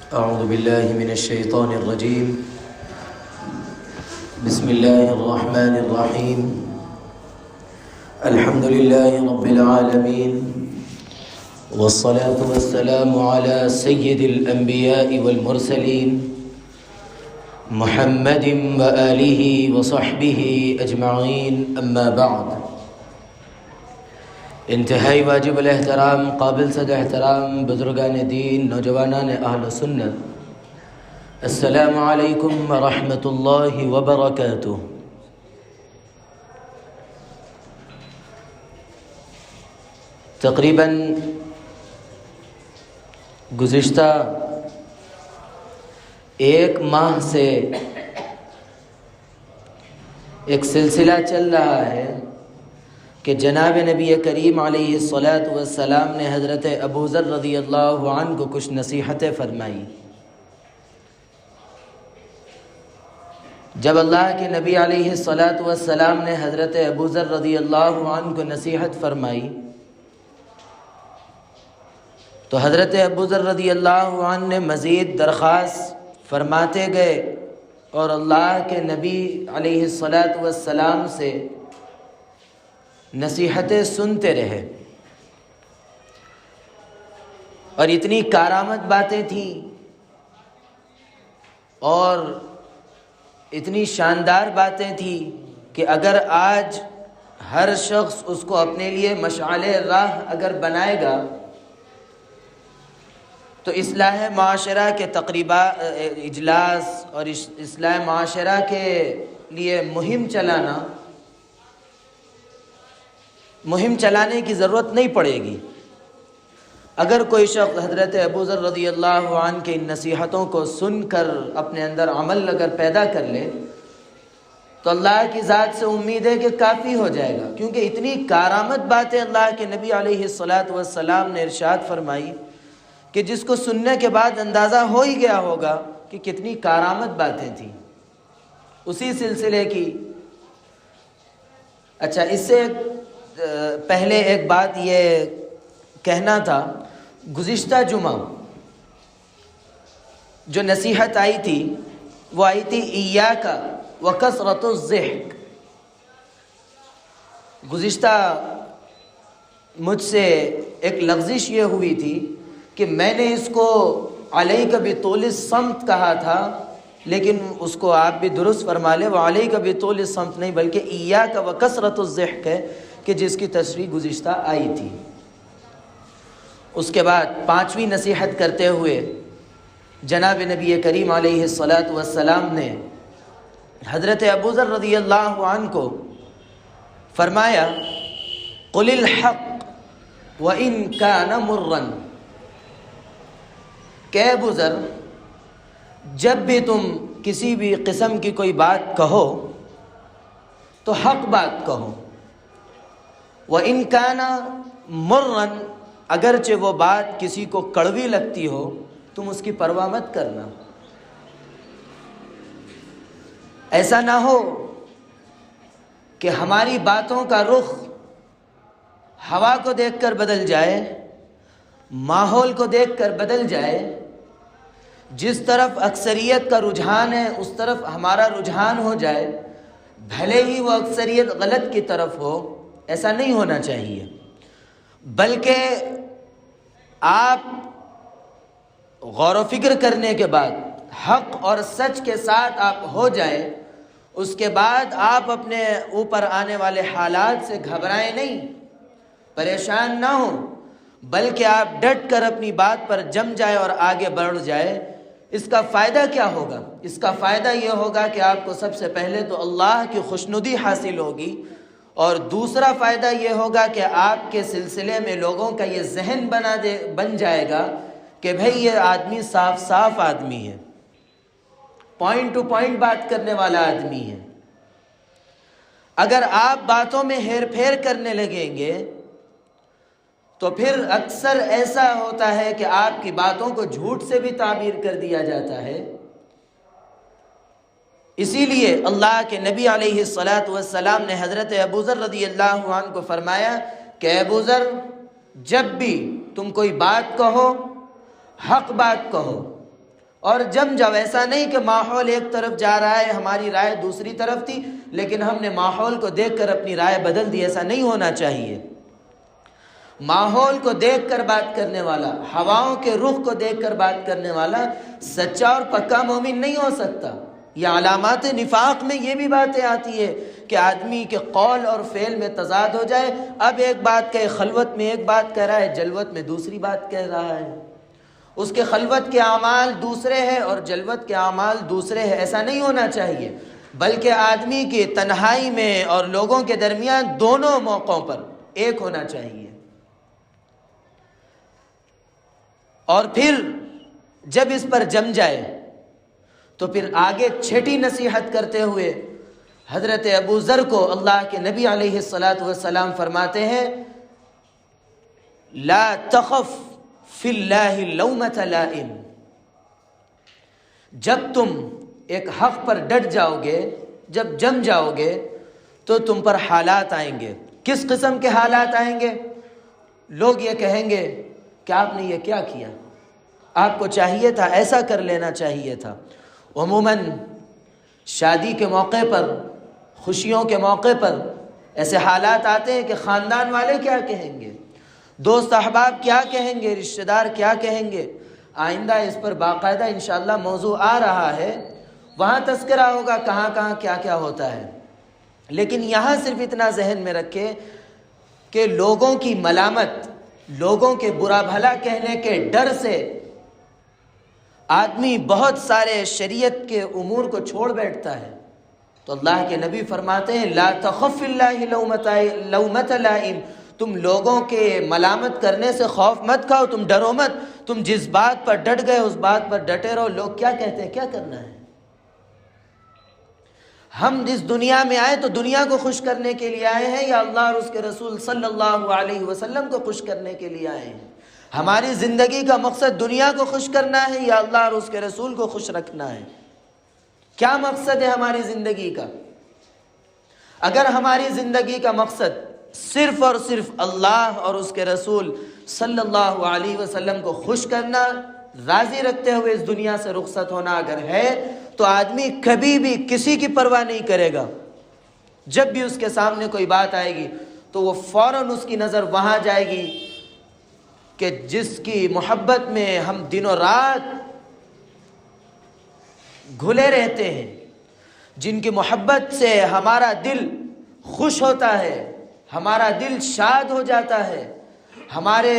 أعوذ بالله من الشيطان الرجيم. بسم الله الرحمن الرحيم. الحمد لله رب العالمين، والصلاة والسلام على سيد الأنبياء والمرسلين محمد وآله وصحبه أجمعين. أما بعد، انتہائی واجب الاحترام، قابل صد احترام بزرگان دین، نوجوانان اہل سنت، السلام علیکم ورحمۃ اللہ وبرکاتہ۔ تقریباً گزشتہ ایک ماہ سے ایک سلسلہ چل رہا ہے کہ جناب نبی کریم علیہ الصلاۃ والسلام نے حضرت ابو ذر رضی اللہ عنہ کو کچھ نصیحتیں فرمائی۔ جب اللہ کے نبی علیہ الصلاۃ والسلام نے حضرت ابو ذر رضی اللہ عنہ کو نصیحت فرمائی تو حضرت ابو ذر رضی اللہ عنہ نے مزید درخواست فرماتے گئے اور اللہ کے نبی علیہ الصلاۃ والسلام سے نصیحتیں سنتے رہے، اور اتنی کارآمد باتیں تھیں اور اتنی شاندار باتیں تھیں کہ اگر آج ہر شخص اس کو اپنے لیے مشعل راہ اگر بنائے گا تو اصلاح معاشرہ کے تقریبات، اجلاس اور اصلاح معاشرہ کے لیے مہم چلانے کی ضرورت نہیں پڑے گی۔ اگر کوئی شخص حضرت ابو ذر رضی اللہ عنہ کی ان نصیحتوں کو سن کر اپنے اندر عمل اگر پیدا کر لے تو اللہ کی ذات سے امید ہے کہ کافی ہو جائے گا، کیونکہ اتنی کارآمد باتیں اللہ کے نبی علیہ الصلاۃ والسلام نے ارشاد فرمائی کہ جس کو سننے کے بعد اندازہ ہو ہی گیا ہوگا کہ کتنی کارآمد باتیں تھیں۔ اسی سلسلے کی اس سے پہلے ایک بات یہ کہنا تھا، گزشتہ جمعہ جو نصیحت آئی تھی وہ آئی تھی ایاک وکثرۃ الضحک۔ گزشتہ مجھ سے ایک لغزش یہ ہوئی تھی کہ میں نے اس کو علیک بطول الصمت کہا تھا، لیکن اس کو آپ بھی درست فرما لیں، وہ علیک بطول الصمت نہیں بلکہ ایاک وکثرۃ الضحک ہے، کہ جس کی تشریح گزشتہ آئی تھی۔ اس کے بعد پانچویں نصیحت کرتے ہوئے جناب نبی کریم علیہ الصلاۃ والسلام نے حضرت ابو ذر رضی اللہ عنہ کو فرمایا، قل الحق وإن كان مرا، کہ ابو ذر جب بھی تم کسی بھی قسم کی کوئی بات کہو تو حق بات کہو، وَإِن كَانَ مُرًّا، اگرچہ وہ بات کسی کو کڑوی لگتی ہو تم اس کی پرواہ مت کرنا۔ ایسا نہ ہو کہ ہماری باتوں کا رخ ہوا کو دیکھ کر بدل جائے، ماحول کو دیکھ کر بدل جائے، جس طرف اکثریت کا رجحان ہے اس طرف ہمارا رجحان ہو جائے، بھلے ہی وہ اکثریت غلط کی طرف ہو۔ ایسا نہیں ہونا چاہیے، بلکہ آپ غور و فکر کرنے کے بعد حق اور سچ کے ساتھ آپ ہو جائے، اس کے بعد آپ اپنے اوپر آنے والے حالات سے گھبرائیں نہیں، پریشان نہ ہوں، بلکہ آپ ڈٹ کر اپنی بات پر جم جائے اور آگے بڑھ جائے۔ اس کا فائدہ کیا ہوگا؟ اس کا فائدہ یہ ہوگا کہ آپ کو سب سے پہلے تو اللہ کی خوشنودی حاصل ہوگی، اور دوسرا فائدہ یہ ہوگا کہ آپ کے سلسلے میں لوگوں کا یہ ذہن بن جائے گا کہ بھئی یہ آدمی صاف آدمی ہے، پوائنٹ ٹو پوائنٹ بات کرنے والا آدمی ہے۔ اگر آپ باتوں میں ہیر پھیر کرنے لگیں گے تو پھر اکثر ایسا ہوتا ہے کہ آپ کی باتوں کو جھوٹ سے بھی تعبیر کر دیا جاتا ہے۔ اسی لیے اللہ کے نبی علیہ الصلاۃ والسلام نے حضرت ابو ذر رضی اللہ عنہ کو فرمایا کہ ابو ذر جب بھی تم کوئی بات کہو حق بات کہو، اور جم جاؤ. ایسا نہیں کہ ماحول ایک طرف جا رہا ہے, ہماری رائے دوسری طرف تھی لیکن ہم نے ماحول کو دیکھ کر اپنی رائے بدل دی. ایسا نہیں ہونا چاہیے. ماحول کو دیکھ کر بات کرنے والا, ہواؤں کے رخ کو دیکھ کر بات کرنے والا سچا اور پکا مومن نہیں ہو سکتا. یہ علامات نفاق میں یہ بھی باتیں آتی ہے کہ آدمی کے قول اور فعل میں تضاد ہو جائے. اب ایک بات کہے, خلوت میں ایک بات کہہ رہا ہے, جلوت میں دوسری بات کہہ رہا ہے. اس کے خلوت کے اعمال دوسرے ہیں اور جلوت کے اعمال دوسرے ہیں. ایسا نہیں ہونا چاہیے, بلکہ آدمی کی تنہائی میں اور لوگوں کے درمیان دونوں موقعوں پر ایک ہونا چاہیے. اور پھر جب اس پر جم جائے تو پھر آگے چھٹی نصیحت کرتے ہوئے حضرت ابو ذر کو اللہ کے نبی علیہ الصلاۃ والسلام فرماتے ہیں, لا تخف فی اللہ لومۃ لائم. جب تم ایک حق پر ڈٹ جاؤ گے, جب جم جاؤ گے تو تم پر حالات آئیں گے. کس قسم کے حالات آئیں گے؟ لوگ یہ کہیں گے کہ آپ نے یہ کیا کیا, آپ کو چاہیے تھا ایسا کر لینا چاہیے تھا. عموماً شادی کے موقع پر, خوشیوں کے موقع پر ایسے حالات آتے ہیں کہ خاندان والے کیا کہیں گے, دوست احباب کیا کہیں گے, رشتہ دار کیا کہیں گے. آئندہ اس پر باقاعدہ انشاءاللہ موضوع آ رہا ہے, وہاں تذکرہ ہوگا کہاں کہاں کیا کیا ہوتا ہے. لیکن یہاں صرف اتنا ذہن میں رکھے کہ لوگوں کی ملامت, لوگوں کے برا بھلا کہنے کے ڈر سے آدمی بہت سارے شریعت کے امور کو چھوڑ بیٹھتا ہے. تو اللہ کے نبی فرماتے ہیں, لا تخف فی اللہ لومۃ لائم. تم لوگوں کے ملامت کرنے سے خوف مت کھاؤ, تم ڈرو مت. تم جس بات پر ڈٹ گئے اس بات پر ڈٹے رہو. لوگ کیا کہتے ہیں, کیا کرنا ہے. ہم اس دنیا میں آئے تو دنیا کو خوش کرنے کے لیے آئے ہیں یا اللہ اور اس کے رسول صلی اللہ علیہ وسلم کو خوش کرنے کے لیے آئے ہیں؟ ہماری زندگی کا مقصد دنیا کو خوش کرنا ہے یا اللہ اور اس کے رسول کو خوش رکھنا ہے؟ کیا مقصد ہے ہماری زندگی کا؟ اگر ہماری زندگی کا مقصد صرف اور صرف اللہ اور اس کے رسول صلی اللہ علیہ وسلم کو خوش کرنا, راضی رکھتے ہوئے اس دنیا سے رخصت ہونا اگر ہے تو آدمی کبھی بھی کسی کی پرواہ نہیں کرے گا. جب بھی اس کے سامنے کوئی بات آئے گی تو وہ فوراً اس کی نظر وہاں جائے گی کہ جس کی محبت میں ہم دنوں رات گھلے رہتے ہیں, جن کی محبت سے ہمارا دل خوش ہوتا ہے, ہمارا دل شاد ہو جاتا ہے, ہمارے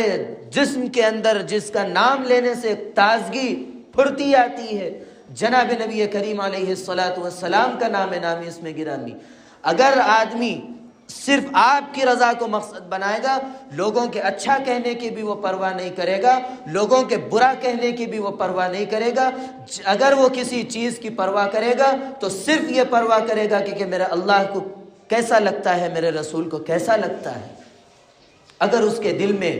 جسم کے اندر جس کا نام لینے سے تازگی پھرتی آتی ہے, جناب نبی کریم علیہ الصلاۃ والسلام کا نام نامی اس میں گرامی. اگر آدمی صرف آپ کی رضا کو مقصد بنائے گا, لوگوں کے اچھا کہنے کی بھی وہ پرواہ نہیں کرے گا, لوگوں کے برا کہنے کی بھی وہ پرواہ نہیں کرے گا. اگر وہ کسی چیز کی پرواہ کرے گا تو صرف یہ پرواہ کرے گا کہ میرے اللہ کو کیسا لگتا ہے, میرے رسول کو کیسا لگتا ہے. اگر اس کے دل میں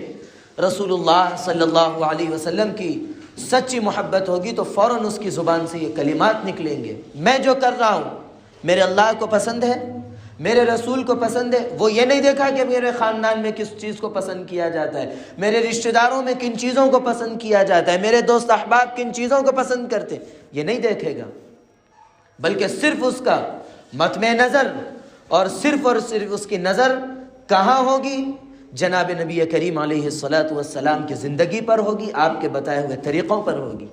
رسول اللہ صلی اللہ علیہ وسلم کی سچی محبت ہوگی تو فوراً اس کی زبان سے یہ کلمات نکلیں گے, میں جو کر رہا ہوں میرے اللہ کو پسند ہے, میرے رسول کو پسند ہے. وہ یہ نہیں دیکھا کہ میرے خاندان میں کس چیز کو پسند کیا جاتا ہے, میرے رشتہ داروں میں کن چیزوں کو پسند کیا جاتا ہے, میرے دوست احباب کن چیزوں کو پسند کرتے, یہ نہیں دیکھے گا. بلکہ صرف اس کا مطمع نظر اور صرف اس کی نظر کہاں ہوگی؟ جناب نبی کریم علیہ الصلاۃ والسلام کی زندگی پر ہوگی, آپ کے بتائے ہوئے طریقوں پر ہوگی.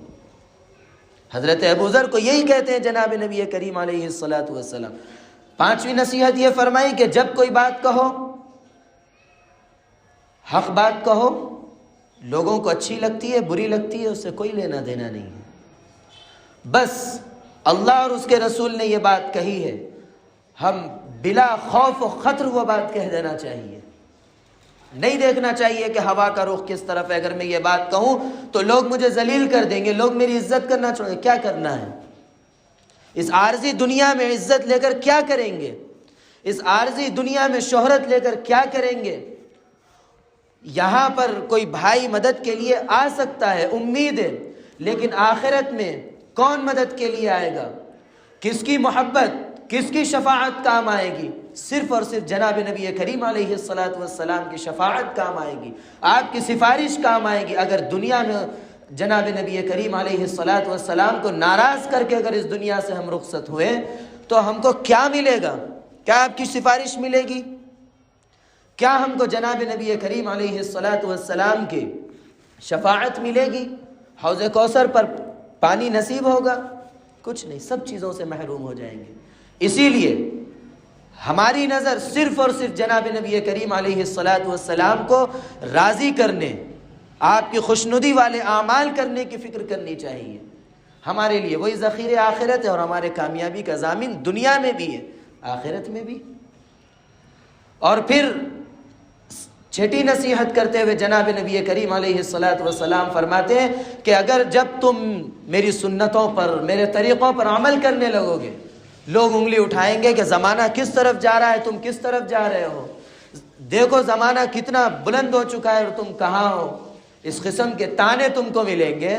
حضرت ابو ذر کو یہی کہتے ہیں جناب نبی کریم علیہ الصلاۃ والسلام. پانچویں نصیحت یہ فرمائی کہ جب کوئی بات کہو, حق بات کہو, لوگوں کو اچھی لگتی ہے بری لگتی ہے اس سے کوئی لینا دینا نہیں ہے. بس اللہ اور اس کے رسول نے یہ بات کہی ہے, ہم بلا خوف و خطر وہ بات کہہ دینا چاہیے. نہیں دیکھنا چاہیے کہ ہوا کا رخ کس طرف ہے, اگر میں یہ بات کہوں تو لوگ مجھے ذلیل کر دیں گے, لوگ میری عزت کرنا چھوڑیں گے. کیا کرنا ہے اس عارضی دنیا میں؟ عزت لے کر کیا کریں گے؟ اس عارضی دنیا میں شہرت لے کر کیا کریں گے؟ یہاں پر کوئی بھائی مدد کے لیے آ سکتا ہے, امید ہے, لیکن آخرت میں کون مدد کے لیے آئے گا؟ کس کی محبت, کس کی شفاعت کام آئے گی؟ صرف اور صرف جناب نبی کریم علیہ الصلاۃ والسلام کی شفاعت کام آئے گی, آپ کی سفارش کام آئے گی. اگر دنیا میں جناب نبی کریم علیہ الصلاۃ والسلام کو ناراض کر کے اگر اس دنیا سے ہم رخصت ہوئے تو ہم کو کیا ملے گا؟ کیا آپ کی سفارش ملے گی؟ کیا ہم کو جناب نبی کریم علیہ الصلاۃ والسلام کی شفاعت ملے گی؟ حوض کوثر پر پانی نصیب ہوگا؟ کچھ نہیں، سب چیزوں سے محروم ہو جائیں گے۔ اسی لیے ہماری نظر صرف اور صرف جناب نبی کریم علیہ الصلاۃ والسلام کو راضی کرنے، آپ کی خوشنودی والے اعمال کرنے کی فکر کرنی چاہیے۔ ہمارے لیے وہی ذخیرہ آخرت ہے اور ہمارے کامیابی کا ضامن دنیا میں بھی ہے، آخرت میں بھی۔ اور پھر چھٹی نصیحت کرتے ہوئے جناب نبی کریم علیہ الصلاۃ والسلام فرماتے ہیں کہ اگر جب تم میری سنتوں پر، میرے طریقوں پر عمل کرنے لگو گے، لوگ انگلی اٹھائیں گے کہ زمانہ کس طرف جا رہا ہے، تم کس طرف جا رہے ہو، دیکھو زمانہ کتنا بلند ہو چکا ہے اور تم کہاں ہو۔ اس قسم کے تانے تم کو ملیں گے۔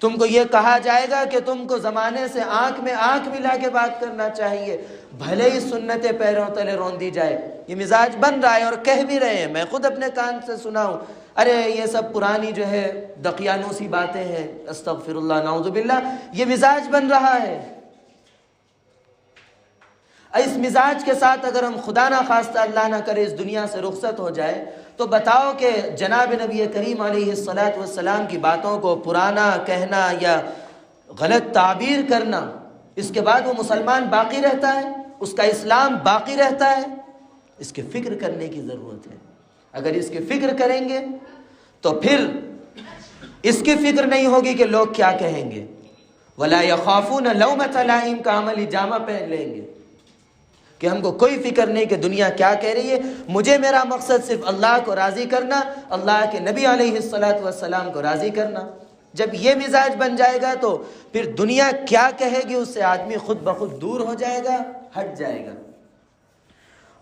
تم کو یہ کہا جائے گا کہ تم کو زمانے سے آنکھ میں آنکھ ملا کے بات کرنا چاہیے، بھلے ہی سنتیں پیروں تلے رون دی جائے۔ یہ مزاج بن رہا ہے اور کہہ بھی رہے ہیں، میں خود اپنے کان سے سنا ہوں، ارے یہ سب پرانی جو ہے دقیانوسی باتیں ہیں، استغفر اللہ نعوذ باللہ، یہ مزاج بن رہا ہے۔ اس مزاج کے ساتھ اگر ہم خدا نہ خواستہ اللہ نہ کرے اس دنیا سے رخصت ہو جائے تو بتاؤ کہ جناب نبی کریم علیہ الصلاۃ والسلام کی باتوں کو پرانا کہنا یا غلط تعبیر کرنا، اس کے بعد وہ مسلمان باقی رہتا ہے، اس کا اسلام باقی رہتا ہے؟ اس کی فکر کرنے کی ضرورت ہے۔ اگر اس کی فکر کریں گے تو پھر اس کی فکر نہیں ہوگی کہ لوگ کیا کہیں گے۔ وَلَا يَخَافُونَ لَوْمَةَ لَائِمٍ کا عملی جامہ پہن لیں گے کہ ہم کو کوئی فکر نہیں کہ دنیا کیا کہہ رہی ہے، مجھے میرا مقصد صرف اللہ کو راضی کرنا، اللہ کے نبی علیہ الصلاۃ والسلام کو راضی کرنا۔ جب یہ مزاج بن جائے گا تو پھر دنیا کیا کہے گی اس سے آدمی خود بخود دور ہو جائے گا، ہٹ جائے گا۔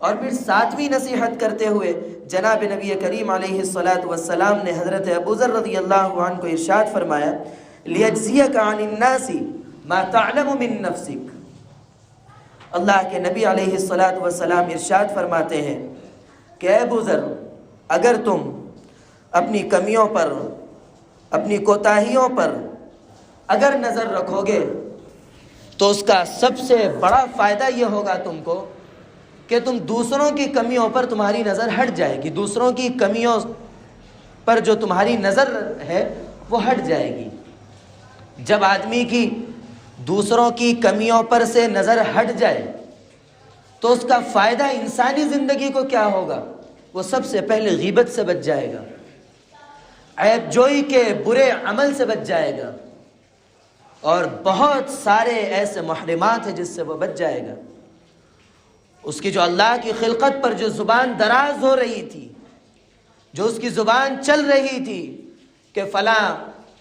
اور پھر ساتویں نصیحت کرتے ہوئے جناب نبی کریم علیہ الصلاۃ والسلام نے حضرت ابو ذر رضی اللہ عنہ کو ارشاد فرمایا، لِيَجْزِيَكَ عَنِ النَّاسِ مَا تَعْلَمُ مِن نَفْسِكَ۔ اللہ کے نبی علیہ الصلاۃ والسلام ارشاد فرماتے ہیں کہ اے ابو ذر، اگر تم اپنی کمیوں پر، اپنی کوتاہیوں پر اگر نظر رکھو گے تو اس کا سب سے بڑا فائدہ یہ ہوگا تم کو کہ تم دوسروں کی کمیوں پر تمہاری نظر ہٹ جائے گی، دوسروں کی کمیوں پر جو تمہاری نظر ہے وہ ہٹ جائے گی۔ جب آدمی کی دوسروں کی کمیوں پر سے نظر ہٹ جائے تو اس کا فائدہ انسانی زندگی کو کیا ہوگا؟ وہ سب سے پہلے غیبت سے بچ جائے گا، عیب جوئی کے برے عمل سے بچ جائے گا، اور بہت سارے ایسے محرمات ہیں جس سے وہ بچ جائے گا۔ اس کی جو اللہ کی خلقت پر جو زبان دراز ہو رہی تھی، جو اس کی زبان چل رہی تھی کہ فلاں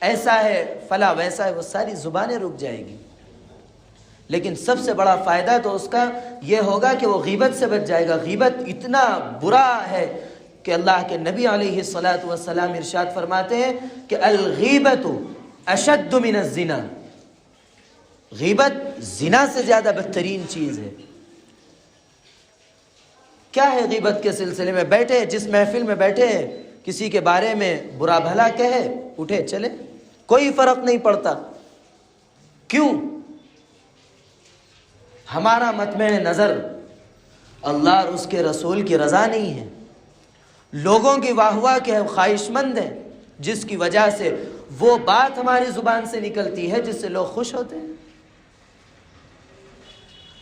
ایسا ہے فلاں ویسا ہے، وہ ساری زبانیں رک جائے گی۔ لیکن سب سے بڑا فائدہ تو اس کا یہ ہوگا کہ وہ غیبت سے بچ جائے گا۔ غیبت اتنا برا ہے کہ اللہ کے نبی علیہ الصلاۃ والسلام ارشاد فرماتے ہیں کہ الغیبت اشد من الزنا، غیبت زنا سے زیادہ بدترین چیز ہے۔ کیا ہے غیبت کے سلسلے میں؟ بیٹھے جس محفل میں بیٹھے ہیں، کسی کے بارے میں برا بھلا کہے، اٹھے چلے، کوئی فرق نہیں پڑتا۔ کیوں؟ ہمارا مطمع نظر اللہ اور اس کے رسول کی رضا نہیں ہے، لوگوں کی واہ واہ کے ہم خواہش مند ہیں، جس کی وجہ سے وہ بات ہماری زبان سے نکلتی ہے جس سے لوگ خوش ہوتے ہیں۔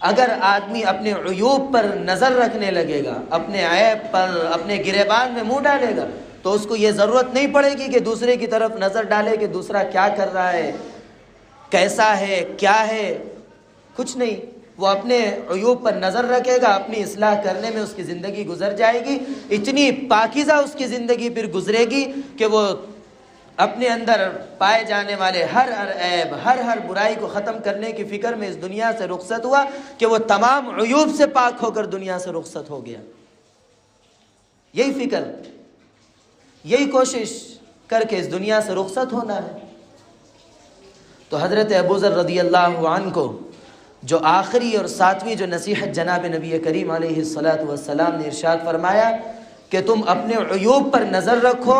اگر آدمی اپنے عیوب پر نظر رکھنے لگے گا، اپنے عیب پر، اپنے گریبان میں منہ ڈالے گا، تو اس کو یہ ضرورت نہیں پڑے گی کہ دوسرے کی طرف نظر ڈالے کہ دوسرا کیا کر رہا ہے، کیسا ہے، کیا ہے، کچھ نہیں۔ وہ اپنے عیوب پر نظر رکھے گا، اپنی اصلاح کرنے میں اس کی زندگی گزر جائے گی، اتنی پاکیزہ اس کی زندگی پھر گزرے گی کہ وہ اپنے اندر پائے جانے والے ہر عیب، ہر برائی کو ختم کرنے کی فکر میں اس دنیا سے رخصت ہوا کہ وہ تمام عیوب سے پاک ہو کر دنیا سے رخصت ہو گیا۔ یہی فکر، یہی کوشش کر کے اس دنیا سے رخصت ہونا ہے۔ تو حضرت ابو ذر رضی اللہ عنہ کو جو آخری اور ساتویں جو نصیحت جناب نبی کریم علیہ الصلاۃ والسلام نے ارشاد فرمایا کہ تم اپنے عیوب پر نظر رکھو،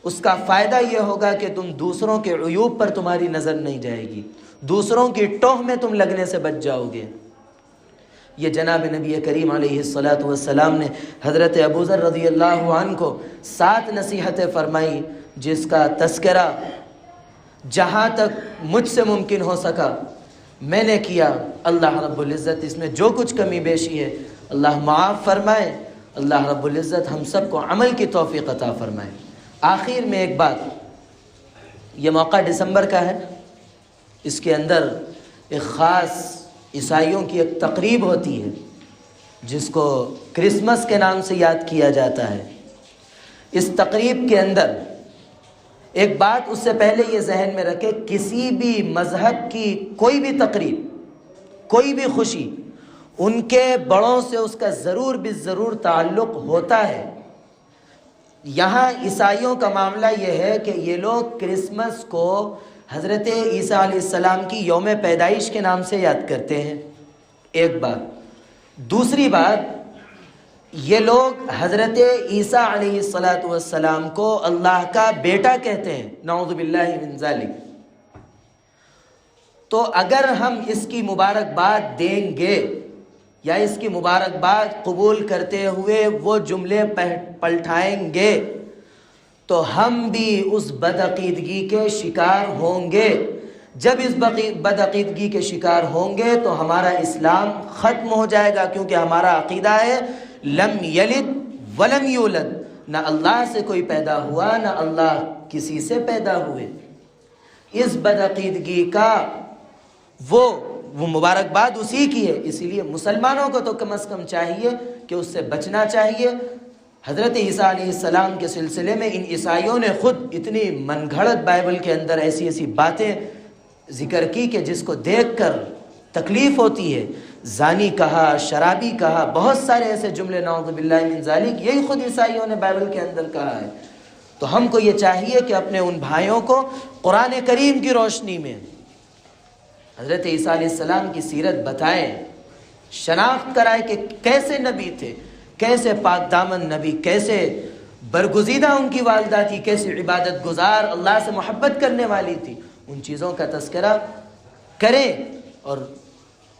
اس کا فائدہ یہ ہوگا کہ تم دوسروں کے عیوب پر تمہاری نظر نہیں جائے گی، دوسروں کی ٹوہ میں تم لگنے سے بچ جاؤ گے۔ یہ جناب نبی کریم علیہ السلام نے حضرت ابو ذر رضی اللہ عنہ کو 7 نصیحتیں فرمائی، جس کا تذکرہ جہاں تک مجھ سے ممکن ہو سکا میں نے کیا۔ اللہ رب العزت اس میں جو کچھ کمی بیشی ہے اللہ معاف فرمائے، اللہ رب العزت ہم سب کو عمل کی توفیق عطا فرمائے۔ آخر میں ایک بات، یہ موقع دسمبر کا ہے، اس کے اندر ایک خاص عیسائیوں کی ایک تقریب ہوتی ہے جس کو کرسمس کے نام سے یاد کیا جاتا ہے۔ اس تقریب کے اندر ایک بات اس سے پہلے یہ ذہن میں رکھے، کسی بھی مذہب کی کوئی بھی تقریب، کوئی بھی خوشی، ان کے بڑوں سے اس کا ضرور بالضرور تعلق ہوتا ہے۔ یہاں عیسائیوں کا معاملہ یہ ہے کہ یہ لوگ کرسمس کو حضرت عیسیٰ علیہ السلام کی یوم پیدائش کے نام سے یاد کرتے ہیں، ایک بات۔ دوسری بات، یہ لوگ حضرت عیسیٰ علیہ السلام کو اللہ کا بیٹا کہتے ہیں، نعوذ باللہ من ذالک۔ تو اگر ہم اس کی مبارکباد دیں گے یا اس کی مبارکباد قبول کرتے ہوئے وہ جملے پلٹائیں گے تو ہم بھی اس بدعقیدگی کے شکار ہوں گے۔ جب اس بدعقیدگی کے شکار ہوں گے تو ہمارا اسلام ختم ہو جائے گا، کیونکہ ہمارا عقیدہ ہے لم یلد ولم یولد، نہ اللہ سے کوئی پیدا ہوا نہ اللہ کسی سے پیدا ہوئے۔ اس بدعقیدگی کا وہ مبارکباد اسی کی ہے، اسی لیے مسلمانوں کو تو کم از کم چاہیے کہ اس سے بچنا چاہیے۔ حضرت عیسیٰ علیہ السلام کے سلسلے میں ان عیسائیوں نے خود اتنی من گھڑت بائبل کے اندر ایسی ایسی باتیں ذکر کی کہ جس کو دیکھ کر تکلیف ہوتی ہے۔ زانی کہا، شرابی کہا، بہت سارے ایسے جملے نعوذ باللہ من ذالک، یہی خود عیسائیوں نے بائبل کے اندر کہا ہے۔ تو ہم کو یہ چاہیے کہ اپنے ان بھائیوں کو قرآن کریم کی روشنی میں حضرت عیسیٰ علیہ السلام کی سیرت بتائیں، شناخت کرائے کہ کیسے نبی تھے، کیسے پاک دامن نبی، کیسے برگزیدہ ان کی والدہ تھی، کیسے عبادت گزار، اللہ سے محبت کرنے والی تھی۔ ان چیزوں کا تذکرہ کریں اور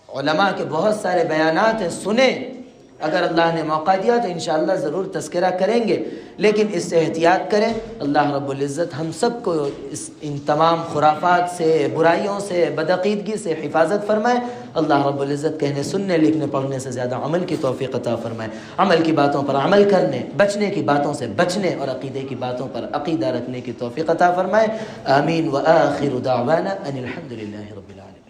علماء کے بہت سارے بیانات ہیں، سنیں۔ اگر اللہ نے موقع دیا تو انشاءاللہ ضرور تذکرہ کریں گے، لیکن اس سے احتیاط کریں۔ اللہ رب العزت ہم سب کو ان تمام خرافات سے، برائیوں سے، بدعقیدگی سے حفاظت فرمائے۔ اللہ رب العزت کہنے، سننے، لکھنے، پڑھنے سے زیادہ عمل کی توفیق عطا فرمائے، عمل کی باتوں پر عمل کرنے، بچنے کی باتوں سے بچنے اور عقیدے کی باتوں پر عقیدہ رکھنے کی توفیق عطا فرمائے۔ آمین۔ وآخر دعوانا ان الحمد للہ رب العالمین۔